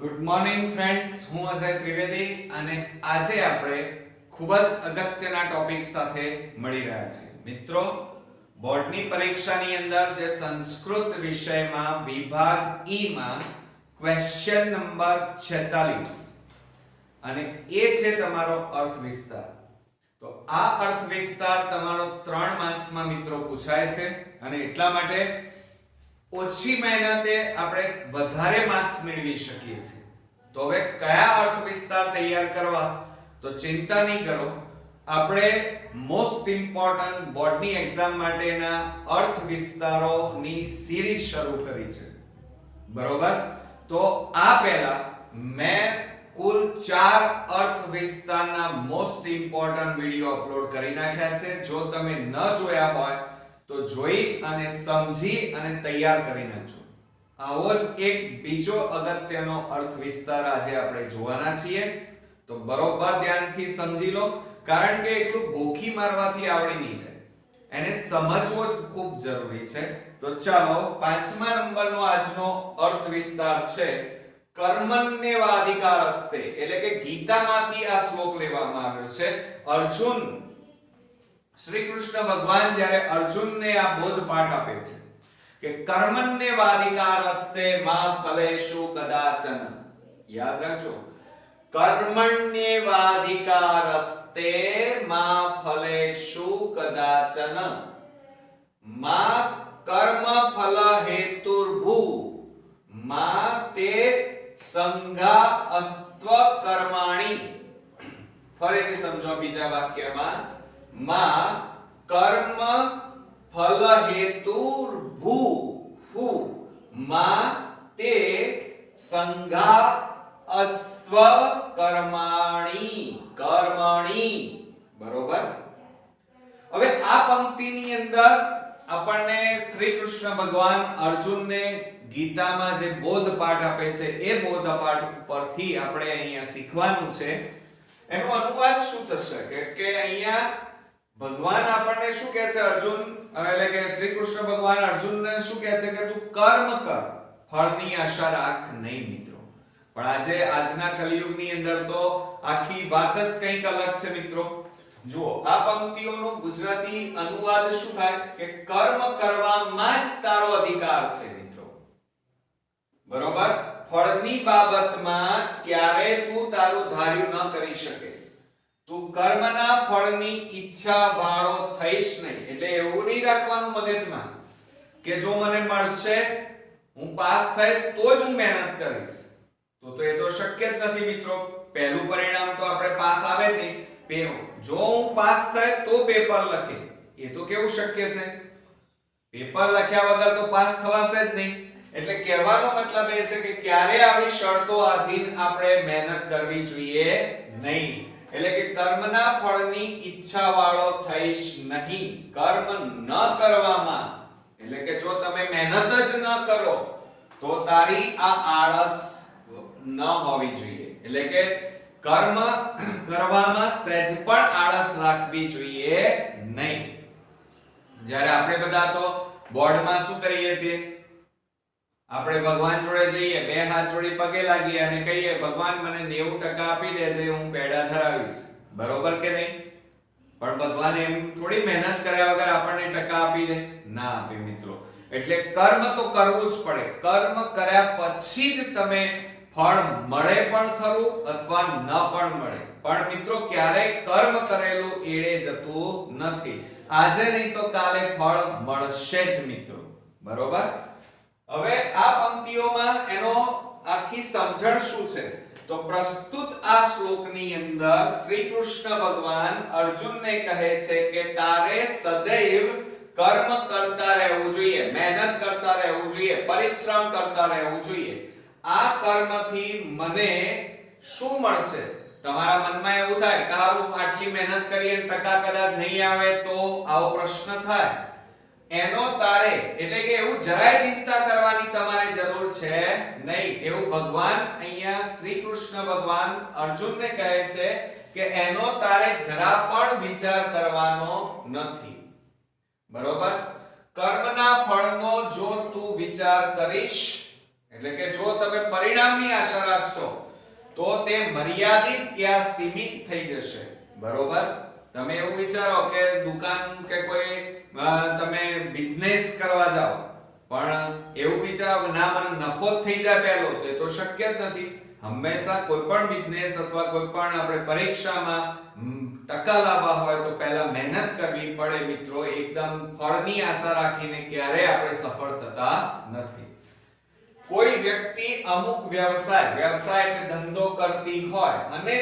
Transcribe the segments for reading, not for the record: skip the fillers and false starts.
Good morning friends, હું અજય ત્રિવેદી અને આજે આપણે ખૂબ જ અગત્યના ટોપિક સાથે મળી રહ્યા છીએ. મિત્રો, બોર્ડની પરીક્ષાની અંદર જે સંસ્કૃત વિષયમાં વિભાગ ઈ માં ક્વેશ્ચન નંબર 46 અને એ છે તમારો અર્થ વિસ્તાર. તો આ અર્થ વિસ્તાર તમારો 3 માર્ક્સમાં મિત્રો પૂછાય છે અને એટલા માટે ઓછી મહેનતે આપણે વધારે માર્ક્સ મેળવી શકીએ છીએ. તો હવે કયા અર્થ વિસ્તાર તૈયાર કરવા, તો ચિંતા નહીં કરો. આપણે મોસ્ટ ઇમ્પોર્ટન્ટ બોર્ડની એક્ઝામ માટેના અર્થ વિસ્તારોની સિરીઝ શરૂ કરી છે, બરોબર? તો આ પહેલા મેં કુલ 4 અર્થ વિસ્તારના મોસ્ટ ઇમ્પોર્ટન્ટ વિડિયો અપલોડ કરી નાખ્યા છે. જો તમે ન જોયા હોય તો જોઈ અને સમજી અને તૈયાર કરી નાખજો. આવો જ એક બીજો અગત્યનો અર્થ વિસ્તાર આજે આપણે જોવાના છીએ. તો બરોબર ધ્યાનથી સમજી લો, કારણ કે એકલું ગોખી મારવાથી આવડી નહીં જાય, એને સમજવો જ ખૂબ જરૂરી છે. તો ચાલો 5મા નંબરનો આજનો અર્થ વિસ્તાર છે કર્મણ્યેવાધિકારસ્તે, એટલે કે ગીતામાંથી આ શ્લોક લેવામાં આવ્યો છે. અર્જુન, શ્રી કૃષ્ણ ભગવાન જ્યારે અર્જુનને આ બોધપાઠ આપે છે કે કર્મણ્યેવાધિકારસ્તે મા ફલેષુ કદાચન. યાદ રાખજો, કર્મણ્યેવાધિકારસ્તે મા ફલેષુ કદાચન. મા કર્મ ફલ હેતુર્ભૂ મા તે સંઘા અસ્ત્વ કર્માણિ. ફરીથી સમજો બીજા વાક્યમાં, મા કર્મ ફલ હેતુર્ભૂ મા તે સંઘા અસ્વ કર્મણિ. બરોબર? હવે આ પંક્તિની અંદર આપણને શ્રી કૃષ્ણ ભગવાન અર્જુનને ગીતામાં જે બોધપાઠ આપે છે એ બોધપાઠ ઉપરથી આપણે અહીંયા શીખવાનું છે. એનો અનુવાદ શું થશે કે અહીંયા ભગવાન આપણને શું કહે છે, અર્જુન એટલે કે શ્રી કૃષ્ણ ભગવાન અર્જુનને શું કહે છે કે તું કર્મ કર, ફળની આશા રાખ નહીં. મિત્રો, પણ આજના કલિયુગની અંદર તો આખી વાત જ કંઈક અલગ છે. મિત્રો જુઓ, આ પંક્તિઓનો ગુજરાતી અનુવાદ શું થાય કે કર્મ કરવામાં જ તારો અધિકાર છે. મિત્રો, બરોબર? ફળની બાબતમાં ક્યારે તું તારું ધાર્યું ન કરી શકે. તું કર્મના ફળની ઈચ્છા વાળો થઈશ નહીં. એટલે એવું નહીં રાખવાનું મગજમાં કે જો મને મળશે, હું પાસ થાય તો જ હું મહેનત કરીશ. તો એ તો શક્ય જ નથી. મિત્રો, પહેલું પરિણામ તો આપણે પાસ આવે જ નહીં. જો હું પાસ થાય તો પેપર લખે, એ તો કેવું શક્ય છે? પેપર લખ્યા વગર તો પાસ થવાશે જ નહીં. એટલે કહેવાનો મતલબ એ છે કે ક્યારે આવી શરતો આધીન આપણે મહેનત કરવી જોઈએ નહીં. એટલે કે કર્મના ફળની ઈચ્છા વાળો થઈશ નહીં. કર્મ ન કરવામાં, એટલે કે જો તમે મહેનત જ ન કરો તો તારી આ આળસ ન હોવી જોઈએ. એટલે કે કર્મ કરવામાં સહેજ પણ આળસ રાખવી જોઈએ નહીં. જ્યારે આપણે બધા તો બોર્ડમાં શું કરીએ છીએ, આપણે ભગવાન જોડે જઈએ, 2 હાથ જોડી પગે લાગીએ અને કહીએ, ભગવાન મને 90% આપી દેજે, હું પેડા ધરાવીશ. બરોબર કે નહીં? પણ ભગવાન એમ થોડી મહેનત કર્યા વગર આપણને ટકા આપી દે? ના આપે. મિત્રો, એટલે કર્મ તો કરવું જ પડે. કર્મ કર્યા પછી જ તમે ફળ મળે પણ ખરું અથવા ન પણ મળે. પણ મિત્રો, ક્યારેય કર્મ કરેલું એળે જતું નથી. આજે નહીં તો કાલે ફળ મળશે જ. મિત્રો, બરોબર? હવે આ પંક્તિઓમાં એનો આખી સમજણ શું છે, તો પ્રસ્તુત આ શ્લોકની અંદર શ્રી કૃષ્ણ ભગવાન અર્જુનને કહે છે કે તારે સદૈવ કર્મ કરતા રહેવું જોઈએ, મહેનત કરતા રહેવું જોઈએ, પરિશ્રમ કરતા રહેવું જોઈએ. આ કર્મથી મને શું મળશે? તમારા મનમાં એવું થાય કે હારું આટલી મહેનત કરીએ અને ટકા કદાચ નહીં આવે તો આવો પ્રશ્ન થાય. એનો તારે એટલે કે એવું જરાય ચિંતા કરવાની તમારે જરૂર છે નહીં. એવું ભગવાન અહીંયા શ્રી કૃષ્ણ ભગવાન અર્જુનને કહે છે કે એનો તારે જરા પણ વિચાર કરવાનો નથી. બરોબર? કર્મના ફળનો જો તું વિચાર કરીશ એટલે કે જો તમે પરિણામની આશા રાખશો તો તે મર્યાદિત યા સીમિત થઈ જશે. બરોબર? તમે એવું વિચારો કે દુકાન કે કોઈ તમે બિઝનેસ કરવા જાઓ, પણ એવું વિચારો ના મને નફો જ થઈ જાય પહેલો, તો એ તો શક્ય જ નથી. હંમેશા કોઈ પણ બિઝનેસ અથવા કોઈ પણ આપણે પરીક્ષામાં ટકા લાવવા હોય તો પહેલા મહેનત કરવી પડે મિત્રો. એકદમ ફળની આશા રાખીને ક્યારે આપણે સફળ થતા નથી. કોઈ વ્યક્તિ અમુક વ્યવસાય એટલે ધંધો કરતી હોય અને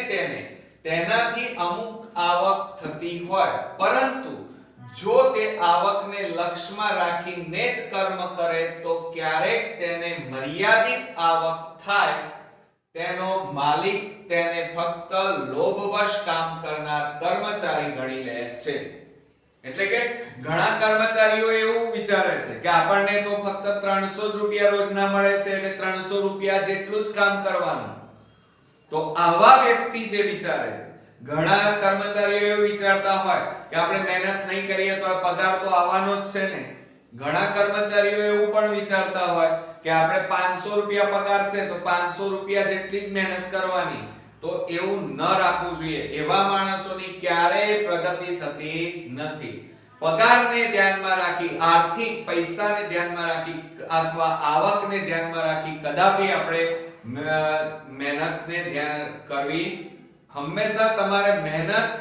તેનાથી અમુક આવક થતી હોય, પરંતુ જો તે આવકને લક્ષ્યમાં રાખીને જ કર્મ કરે તો ક્યારેક તેને મર્યાદિત આવક થાય. તેનો માલિક તેને ફક્ત લોભવશ કામ કરનાર કર્મચારી ગણી લે છે. એટલે કે ઘણા કર્મચારીઓ એવું વિચારે છે કે આપણને તો ફક્ત 300 રૂપિયા રોજના મળે છે એટલે 300 રૂપિયા જેટલું જ કામ કરવાનું. તો આવા વ્યક્તિ જે વિચારે છે, ઘણા કર્મચારીઓ એવું વિચારતા હોય કે આપણે મહેનત નહીં કરીએ તો પગાર તો આવવાનો જ છે ને. ઘણા કર્મચારીઓ એવું પણ વિચારતા હોય કે આપણે 500 રૂપિયા પગાર છે તો 500 રૂપિયા જેટલી જ મહેનત કરવાની. તો એવું ન રાખવું જોઈએ. એવા માણસોની ક્યારેય પ્રગતિ થતી નથી. પગારને ધ્યાનમાં રાખી, આર્થિક પૈસાને ધ્યાનમાં રાખી અથવા આવકને ધ્યાનમાં રાખી કદાપી આપણે મહેનતને ધ્યાન કરવી, હંમેશા તમારે મહેનત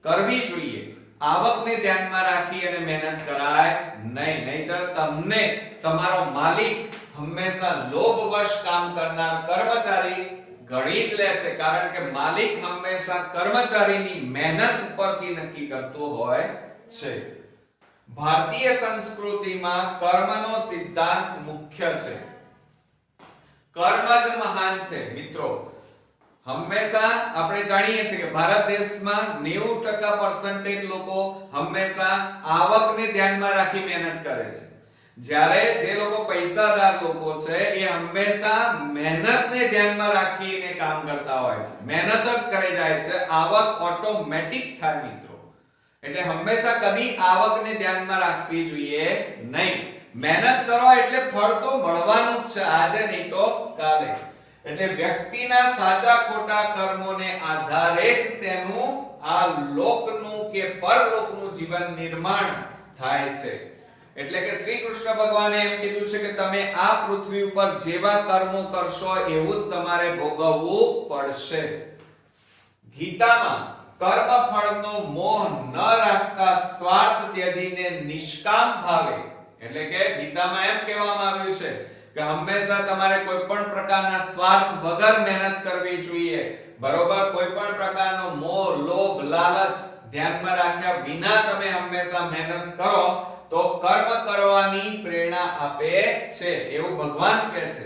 કરવી જોઈએ. આવકને ધ્યાનમાં રાખી અને મહેનત કરાય નહીં, નહીતર તમને તમારો માલિક હંમેશા લોભવશ કામ કરનાર કર્મચારી ગણી જ લે છે. કારણ કે માલિક હંમેશા કર્મચારીની મહેનત ઉપરથી નક્કી કરતો હોય છે. ભારતીય સંસ્કૃતિમાં કર્મનો સિદ્ધાંત મુખ્ય છે. કર્મ જ મહાન છે મિત્રો. હંમેશા આપણે જાણીએ છીએ કે ભારત દેશમાં 90% લોકો હંમેશા આવકને ધ્યાનમાં રાખી મહેનત કરે છે, જ્યારે જે લોકો પૈસાદાર લોકો છે એ હંમેશા મહેનતને ધ્યાનમાં રાખીને કામ કરતા હોય છે. મહેનત જ કરી જાય છે, આવક ઓટોમેટિક થાય મિત્રો. એટલે હંમેશા કદી આવકને ધ્યાનમાં રાખવી જોઈએ નહીં. મહેનત કરો એટલે ફળ તો મળવાનું જ છે, આજે નહીં તો કાલે. એટલે વ્યક્તિના સાચા ખોટા કર્મોને આધારે જ તેનું આ લોકનું કે પરલોકનું જીવન નિર્માણ થાય છે. એટલે કે શ્રી કૃષ્ણ ભગવાને એમ કીધું છે કે તમે આ પૃથ્વી ઉપર જેવા કર્મો કરશો એવું જ તમારે ભોગવવું પડશે. ગીતામાં કર્મ ફળનો મોહ ન રાખતા સ્વાર્થ ત્યજીને નિષ્કામ ભાવે, એટલે કે ગીતામાં એમ કહેવામાં આવ્યું છે કે હંમેશા તમારે કોઈ પણ પ્રકારના સ્વાર્થ વગર મહેનત કરવી જોઈએ. બરોબર? કોઈ પણ પ્રકારનો મોહ, લોભ, લાલચ ધ્યાનમાં રાખ્યા વિના તમે હંમેશા મહેનત કરો તો કર્મ કરવાની પ્રેરણા આપે છે એવું ભગવાન કહે છે.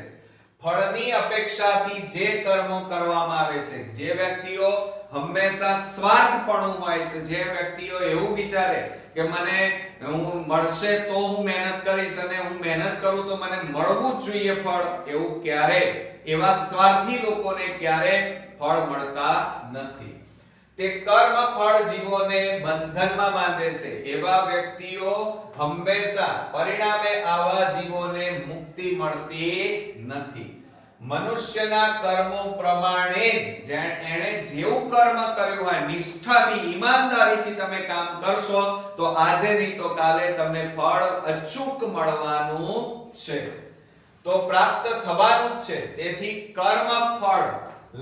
ફળની અપેક્ષાથી જે કર્મો કરવામાં આવે છે, જે વ્યક્તિઓ હંમેશા સ્વાર્થપણું હોય છે, જે વ્યક્તિઓ એવું વિચારે કે મને હું મળશે તો હું મહેનત કરીશ અને હું મહેનત કરું તો મને મળવું જ જોઈએ ફળ, એવું ક્યારે, એવા સ્વાર્થી લોકોને ક્યારે ફળ મળતા નથી. તે કર્મ ફળ જીવોને બંધનમાં બાંધે છે. એવા વ્યક્તિઓ હંમેશા પરિણામે આવા જીવોને મુક્તિ મળતી નથી. મનુષ્યના કર્મો પ્રમાણે જ એણે જેવું કર્મ કર્યું હોય, નિષ્ઠાથી, ઈમાનદારીથી તમે કામ કરશો તો આજે નહીં તો કાલે તમને ફળ અચૂક મળવાનું છે, તો પ્રાપ્ત થવાનું જ છે. તેથી કર્મ ફળ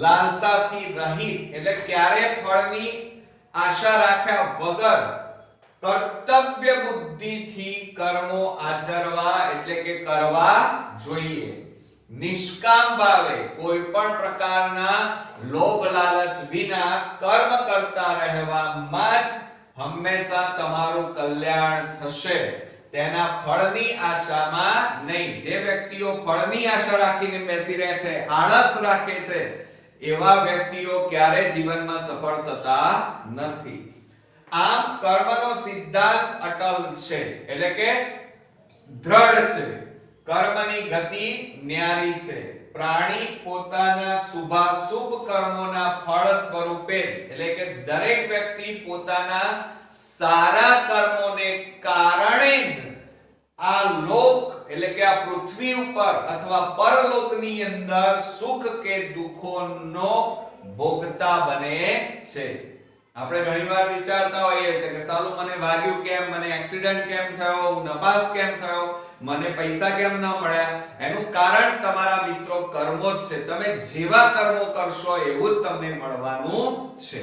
લાલસાથી રહિત, એટલે ક્યારે ફળની આશા રાખ્યા વગર કર્તવ્ય બુદ્ધિથી કર્મો આચરવા એટલે કે કરવા જોઈએ. નિષ્કામ ભાવે કોઈ પણ પ્રકારના લોભ લાલચ વિના કર્મ કરતા રહેવામાં જ હંમેશા તમારું કલ્યાણ થશે, તેના ફળની આશામાં નહીં. જે વ્યક્તિઓ ફળની આશા રાખીને બેસી રહે છે, આળસ રાખે છે, એવા વ્યક્તિઓ ક્યારે જીવનમાં સફળ થતા નથી. આમ કર્મનો સિદ્ધાંત અટલ છે, એટલે કે દ્રઢ છે. કર્મની ગતિ ન્યારી છે. પ્રાણી પોતાના શુભાશુભ કર્મોના ફળ સ્વરૂપે, એટલે કે દરેક વ્યક્તિ પોતાના સારા કર્મોને કારણે જ આ લોક એટલે કે આ પૃથ્વી ઉપર અથવા પરલોકની અંદર સુખ કે દુઃખોનો ભોગતા બને છે. આપણે ઘણીવાર વિચારતા હોઈએ છે કે સાલું મને વાગ્યું કેમ, મને એક્સિડન્ટ કેમ થયો, નપાસ કેમ થયો, મને પૈસા કેમ ન મળ્યા. એનું કારણ તમારા મિત્રો કર્મો જ છે. તમે જેવા કર્મો કરશો એવું જ તમને મળવાનું છે.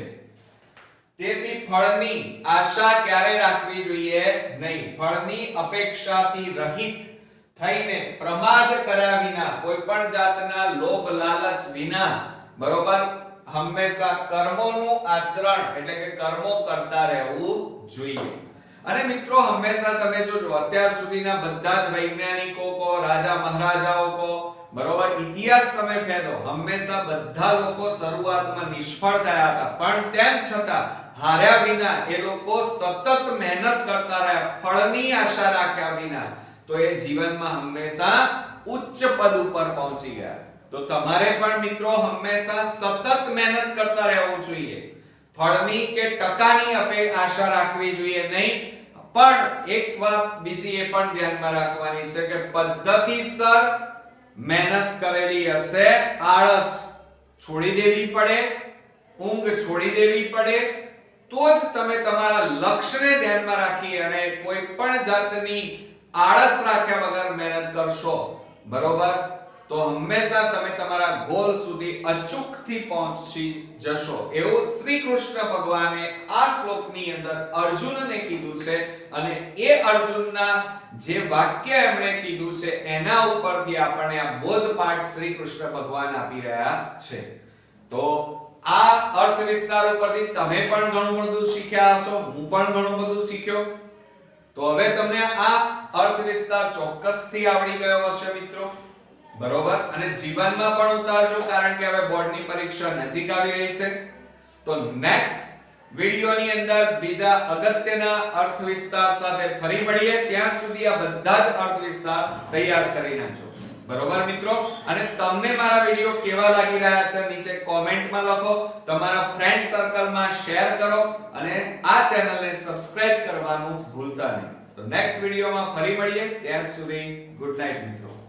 તેથી ફળની આશા ક્યારે રાખવી જોઈએ નહીં. ફળની અપેક્ષાથી રહિત થઈને પ્રમાદ કર્યા વિના, કોઈ પણ જાતના લોભ લાલચ વિના, બરોબર, હંમેશા કર્મોનું આચરણ એટલે કે કર્મો કરતા રહેવું જોઈએ. અને મિત્રો હંમેશા તમે જોજો અત્યાર સુધીના બધા જ વૈજ્ઞાનિકો કો, રાજા મહારાજાઓ કો, બરોબર, ઇતિહાસ તમે ફેરો, હંમેશા બધા લોકો શરૂઆતમાં નિષ્ફળ થયા હતા, પણ તેમ છતાં હાર્યા વિના એ લોકો સતત મહેનત કરતા રહ્યા, ફળની આશા રાખ્યા વિના, તો એ જીવનમાં હંમેશા ઉચ્ચ પદ ઉપર પહોંચી ગયા. તો તમારે પણ મિત્રો હંમેશા સતત મહેનત કરતા રહેવું જોઈએ. ફળની કે ટકાની આશા રાખવી જોઈએ નહીં. પણ એક વાત બીજી એ પણ ધ્યાનમાં રાખવાની છે કે પદ્ધતિસર મહેનત કરેલી હશે, આળસ છોડી દેવી પડે, ઊંઘ છોડી દેવી પડે, તો જ તમે તમારા લક્ષ્યને ધ્યાનમાં રાખી અને કોઈ પણ જાતની આળસ રાખ્યા વગર મહેનત કરશો, બરોબર, તો હંમેશા તમે તમારા ગોલ સુધી અચૂકથી પહોંચી જશો. એવું શ્રી કૃષ્ણ ભગવાને આ શ્લોકની અંદર અર્જુનને કીધું છે. અને એ અર્જુનના જે વાક્ય એમણે કીધું છે એના ઉપરથી આપણને આ બોધપાઠ શ્રી કૃષ્ણ ભગવાન આપી રહ્યા છે. તો આ અર્થ વિસ્તાર ઉપરથી તમે પણ ઘણું બધું શીખ્યા હશો, હું પણ ઘણું બધું શીખ્યો. તો હવે તમને આ અર્થ વિસ્તાર ચોક્કસથી આવડી ગયો હશે મિત્રો, બરોબર. અને જીવનમાં પણ ઉતારજો, કારણ કે હવે બોર્ડની પરીક્ષા નજીક આવી રહી છે. તો નેક્સ્ટ વિડિયોની અંદર બીજા અગત્યના અર્થ વિસ્તાર સાથે ફરી મળીએ. ત્યાં સુધી આ બધા જ અર્થ વિસ્તાર તૈયાર કરી નાખજો, બરોબર મિત્રો. અને તમને મારા વિડિયો કેવા લાગી રહ્યા છે નીચે કોમેન્ટમાં લખો, તમારા ફ્રેન્ડ સર્કલમાં શેર કરો અને આ ચેનલને સબસ્ક્રાઇબ કરવાનું ભૂલતા નહીં. તો નેક્સ્ટ વિડિયોમાં ફરી મળીએ. ત્યાં સુધી ગુડ નાઈટ મિત્રો.